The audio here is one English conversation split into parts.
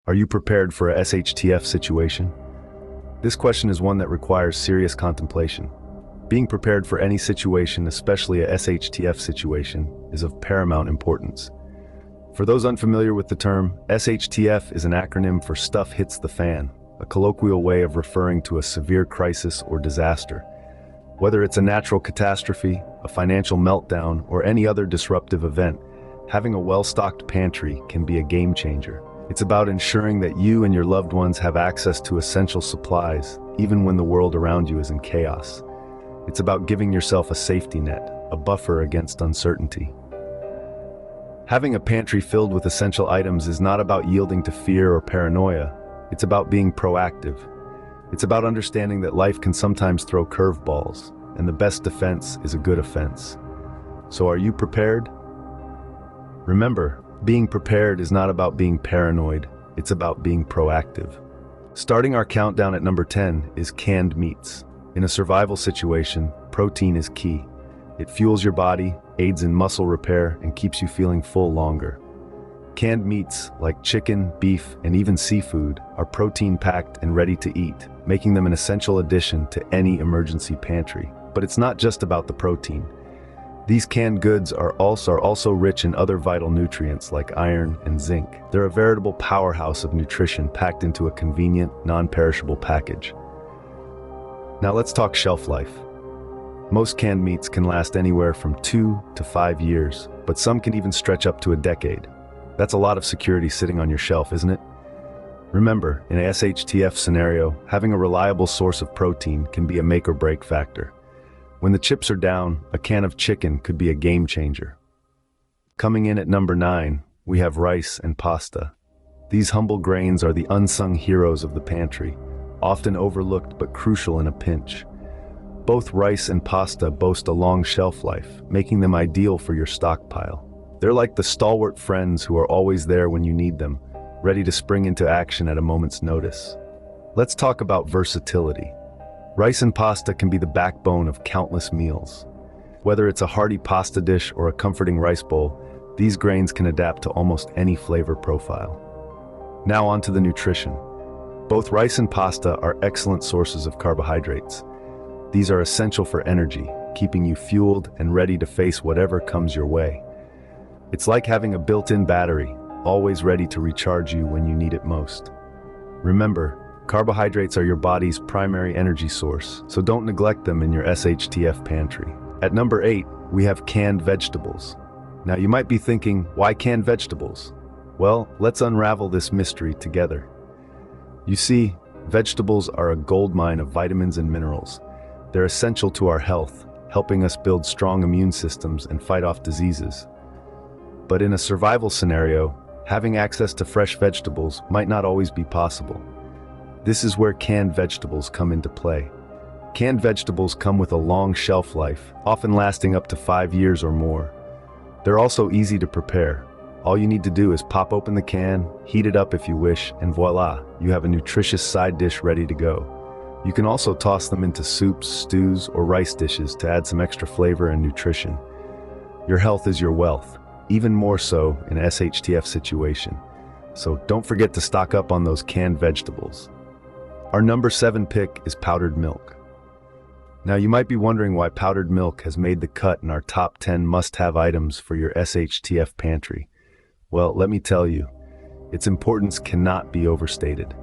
Are you prepared for a SHTF situation? This question is one that requires serious contemplation. Being prepared for any situation, especially a SHTF situation, is of paramount importance. For those unfamiliar with the term, SHTF is an acronym for Stuff Hits the Fan, a colloquial way of referring to a severe crisis or disaster. Whether it's a natural catastrophe, a financial meltdown, or any other disruptive event, having a well-stocked pantry can be a game changer. It's about ensuring that you and your loved ones have access to essential supplies, even when the world around you is in chaos. It's about giving yourself a safety net, a buffer against uncertainty. Having a pantry filled with essential items is not about yielding to fear or paranoia. It's about being proactive. It's about understanding that life can sometimes throw curveballs, and the best defense is a good offense. So are you prepared? Remember, being prepared is not about being paranoid, it's about being proactive. Starting our countdown at number 10 is canned meats. In a survival situation, protein is key. It fuels your body, aids in muscle repair, and keeps you feeling full longer. Canned meats, like chicken, beef, and even seafood, are protein-packed and ready to eat, making them an essential addition to any emergency pantry. But it's not just about the protein. These canned goods are also rich in other vital nutrients like iron and zinc. They're a veritable powerhouse of nutrition packed into a convenient, non-perishable package. Now let's talk shelf life. Most canned meats can last anywhere from 2 to 5 years, but some can even stretch up to a decade. That's a lot of security sitting on your shelf, isn't it? Remember, in a SHTF scenario, having a reliable source of protein can be a make or break factor. When the chips are down, a can of chicken could be a game changer. Coming in at number 9, we have rice and pasta. These humble grains are the unsung heroes of the pantry, often overlooked but crucial in a pinch. Both rice and pasta boast a long shelf life, making them ideal for your stockpile. They're like the stalwart friends who are always there when you need them, ready to spring into action at a moment's notice. Let's talk about versatility. Rice and pasta can be the backbone of countless meals. Whether it's a hearty pasta dish or a comforting rice bowl, these grains can adapt to almost any flavor profile. Now on to the nutrition. Both rice and pasta are excellent sources of carbohydrates. These are essential for energy, keeping you fueled and ready to face whatever comes your way. It's like having a built-in battery, always ready to recharge you when you need it most. Remember, carbohydrates are your body's primary energy source, so don't neglect them in your SHTF pantry. At number 8, we have canned vegetables. Now you might be thinking, why canned vegetables? Well, let's unravel this mystery together. You see, vegetables are a goldmine of vitamins and minerals. They're essential to our health, helping us build strong immune systems and fight off diseases. But in a survival scenario, having access to fresh vegetables might not always be possible. This is where canned vegetables come into play. Canned vegetables come with a long shelf life, often lasting up to 5 years or more. They're also easy to prepare. All you need to do is pop open the can, heat it up if you wish, and voila, you have a nutritious side dish ready to go. You can also toss them into soups, stews, or rice dishes to add some extra flavor and nutrition. Your health is your wealth, even more so in an SHTF situation. So don't forget to stock up on those canned vegetables. Our number 7 pick is powdered milk. Now you might be wondering why powdered milk has made the cut in our top 10 must-have items for your SHTF pantry. Well, let me tell you, its importance cannot be overstated.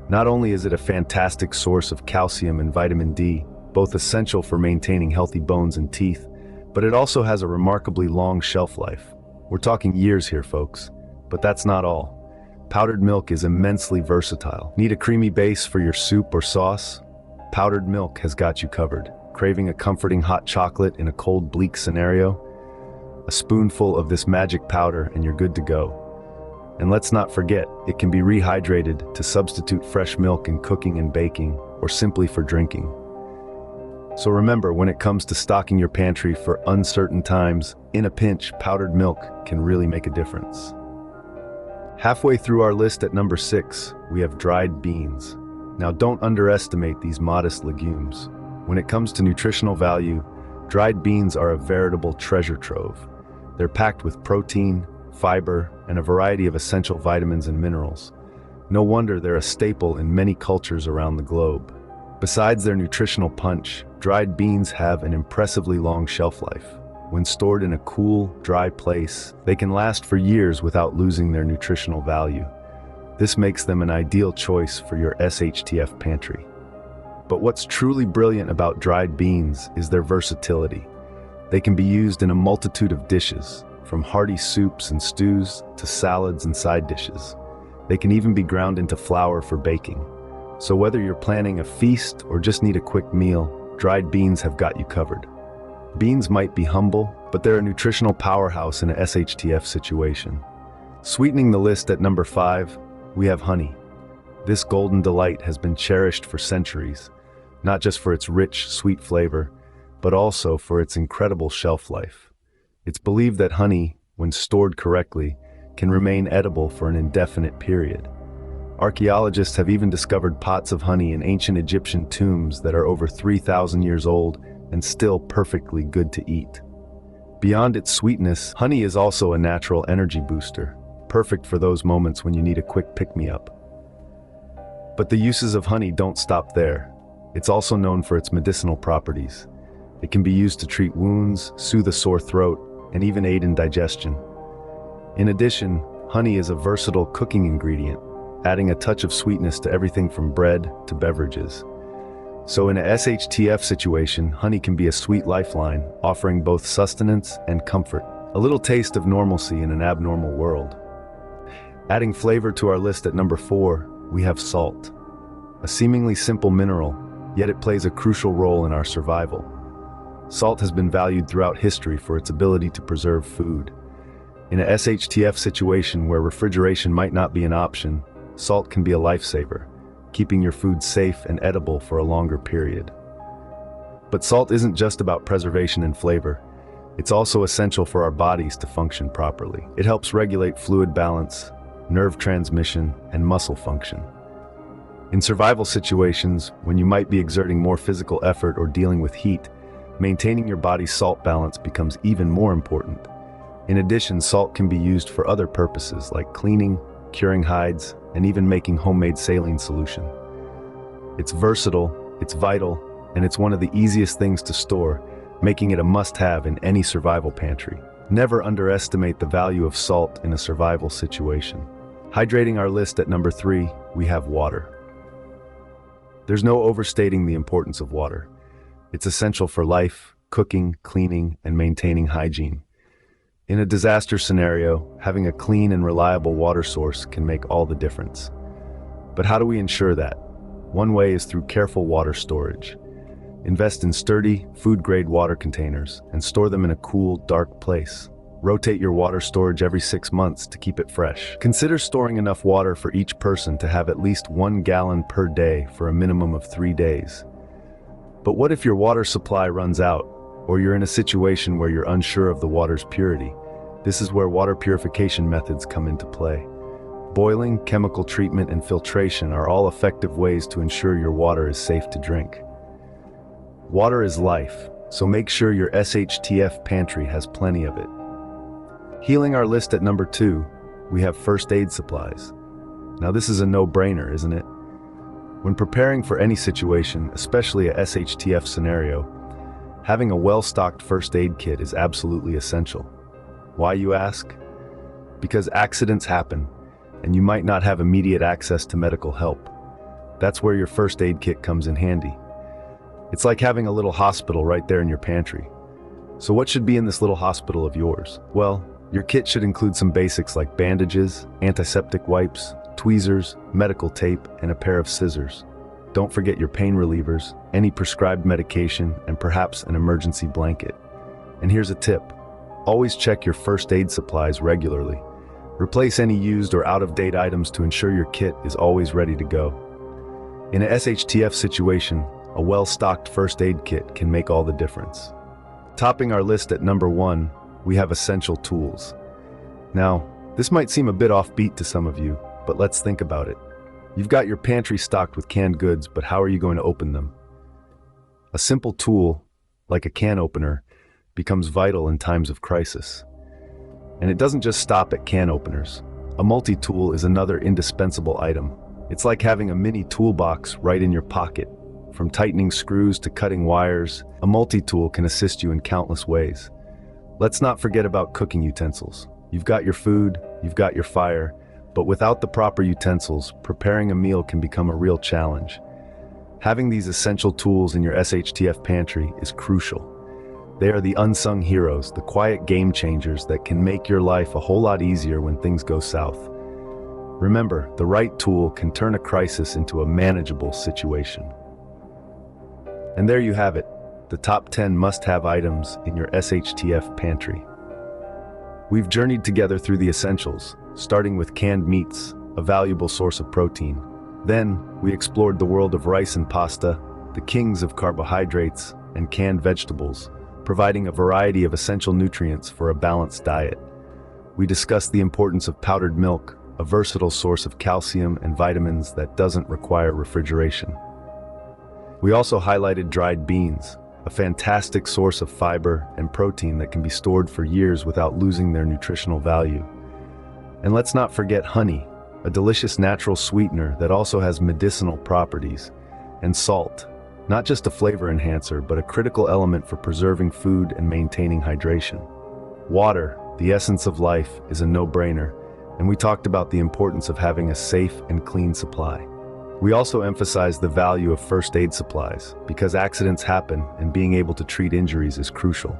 Not only is it a fantastic source of calcium and vitamin D, both essential for maintaining healthy bones and teeth, but it also has a remarkably long shelf life. We're talking years here, folks, but that's not all. Powdered milk is immensely versatile. Need a creamy base for your soup or sauce? Powdered milk has got you covered. Craving a comforting hot chocolate in a cold, bleak scenario? A spoonful of this magic powder and you're good to go. And let's not forget, it can be rehydrated to substitute fresh milk in cooking and baking, or simply for drinking. So remember, when it comes to stocking your pantry for uncertain times, in a pinch, powdered milk can really make a difference. Halfway through our list at number 6, we have dried beans. Now don't underestimate these modest legumes. When it comes to nutritional value, dried beans are a veritable treasure trove. They're packed with protein, fiber, and a variety of essential vitamins and minerals. No wonder they're a staple in many cultures around the globe. Besides their nutritional punch, dried beans have an impressively long shelf life. When stored in a cool, dry place, they can last for years without losing their nutritional value. This makes them an ideal choice for your SHTF pantry. But what's truly brilliant about dried beans is their versatility. They can be used in a multitude of dishes, from hearty soups and stews to salads and side dishes. They can even be ground into flour for baking. So whether you're planning a feast or just need a quick meal, dried beans have got you covered. Beans might be humble, but they're a nutritional powerhouse in a SHTF situation. Sweetening the list at number 5, we have honey. This golden delight has been cherished for centuries, not just for its rich, sweet flavor, but also for its incredible shelf life. It's believed that honey, when stored correctly, can remain edible for an indefinite period. Archaeologists have even discovered pots of honey in ancient Egyptian tombs that are over 3,000 years old and still perfectly good to eat. Beyond its sweetness, honey is also a natural energy booster, perfect for those moments when you need a quick pick-me-up. But the uses of honey don't stop there. It's also known for its medicinal properties. It can be used to treat wounds, soothe a sore throat, and even aid in digestion. In addition, honey is a versatile cooking ingredient, adding a touch of sweetness to everything from bread to beverages. So in a SHTF situation, honey can be a sweet lifeline, offering both sustenance and comfort. A little taste of normalcy in an abnormal world. Adding flavor to our list at number 4, we have salt. A seemingly simple mineral, yet it plays a crucial role in our survival. Salt has been valued throughout history for its ability to preserve food. In a SHTF situation where refrigeration might not be an option, salt can be a lifesaver, keeping your food safe and edible for a longer period. But salt isn't just about preservation and flavor. It's also essential for our bodies to function properly. It helps regulate fluid balance, nerve transmission, and muscle function. In survival situations, when you might be exerting more physical effort or dealing with heat, maintaining your body's salt balance becomes even more important. In addition, salt can be used for other purposes like cleaning, curing hides, and even making homemade saline solution. It's versatile, it's vital, and it's one of the easiest things to store, making it a must-have in any survival pantry. Never underestimate the value of salt in a survival situation. Hydrating our list at number 3, we have water. There's no overstating the importance of water. It's essential for life, cooking, cleaning, and maintaining hygiene. In a disaster scenario, having a clean and reliable water source can make all the difference. But how do we ensure that? One way is through careful water storage. Invest in sturdy, food-grade water containers and store them in a cool, dark place. Rotate your water storage every 6 months to keep it fresh. Consider storing enough water for each person to have at least 1 gallon per day for a minimum of 3 days. But what if your water supply runs out, or you're in a situation where you're unsure of the water's purity? This is where water purification methods come into play. Boiling, chemical treatment, and filtration are all effective ways to ensure your water is safe to drink. Water is life, so make sure your SHTF pantry has plenty of it. Healing our list at number 2, we have first aid supplies. Now this is a no-brainer, isn't it? When preparing for any situation, especially a SHTF scenario, having a well-stocked first aid kit is absolutely essential. Why, you ask? Because accidents happen, and you might not have immediate access to medical help. That's where your first aid kit comes in handy. It's like having a little hospital right there in your pantry. So what should be in this little hospital of yours? Well, your kit should include some basics like bandages, antiseptic wipes, tweezers, medical tape, and a pair of scissors. Don't forget your pain relievers, any prescribed medication, and perhaps an emergency blanket. And here's a tip. Always check your first aid supplies regularly. Replace any used or out-of-date items to ensure your kit is always ready to go. In a SHTF situation, a well-stocked first aid kit can make all the difference. Topping our list at number 1, we have essential tools. Now, this might seem a bit offbeat to some of you, but let's think about it. You've got your pantry stocked with canned goods, but how are you going to open them? A simple tool, like a can opener, becomes vital in times of crisis. And it doesn't just stop at can openers. A multi-tool is another indispensable item. It's like having a mini toolbox right in your pocket. From tightening screws to cutting wires, a multi-tool can assist you in countless ways. Let's not forget about cooking utensils. You've got your food, you've got your fire, but without the proper utensils, preparing a meal can become a real challenge. Having these essential tools in your SHTF pantry is crucial. They are the unsung heroes, the quiet game changers that can make your life a whole lot easier when things go south. Remember, the right tool can turn a crisis into a manageable situation. And there you have it, the top 10 must-have items in your SHTF pantry. We've journeyed together through the essentials, starting with canned meats, a valuable source of protein. Then, we explored the world of rice and pasta, the kings of carbohydrates, and canned vegetables, providing a variety of essential nutrients for a balanced diet. We discussed the importance of powdered milk, a versatile source of calcium and vitamins that doesn't require refrigeration. We also highlighted dried beans, a fantastic source of fiber and protein that can be stored for years without losing their nutritional value. And let's not forget honey, a delicious natural sweetener that also has medicinal properties, and salt, not just a flavor enhancer, but a critical element for preserving food and maintaining hydration. Water, the essence of life, is a no-brainer, and we talked about the importance of having a safe and clean supply. We also emphasized the value of first aid supplies, because accidents happen and being able to treat injuries is crucial.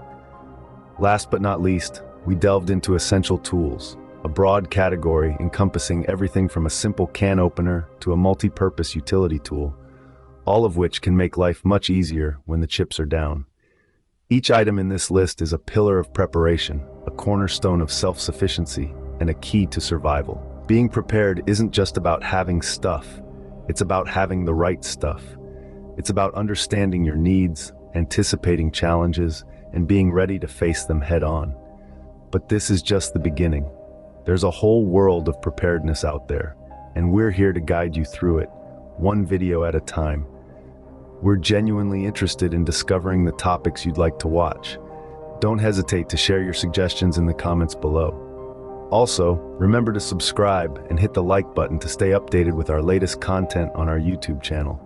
Last but not least, we delved into essential tools, a broad category encompassing everything from a simple can opener to a multi-purpose utility tool, all of which can make life much easier when the chips are down. Each item in this list is a pillar of preparation, a cornerstone of self-sufficiency, and a key to survival. Being prepared isn't just about having stuff, it's about having the right stuff. It's about understanding your needs, anticipating challenges, and being ready to face them head on. But this is just the beginning. There's a whole world of preparedness out there, and we're here to guide you through it, one video at a time. We're genuinely interested in discovering the topics you'd like to watch. Don't hesitate to share your suggestions in the comments below. Also, remember to subscribe and hit the like button to stay updated with our latest content on our YouTube channel.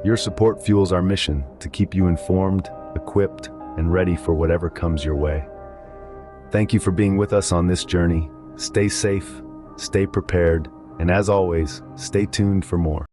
Your support fuels our mission to keep you informed, equipped, and ready for whatever comes your way. Thank you for being with us on this journey. Stay safe, stay prepared, and as always, stay tuned for more.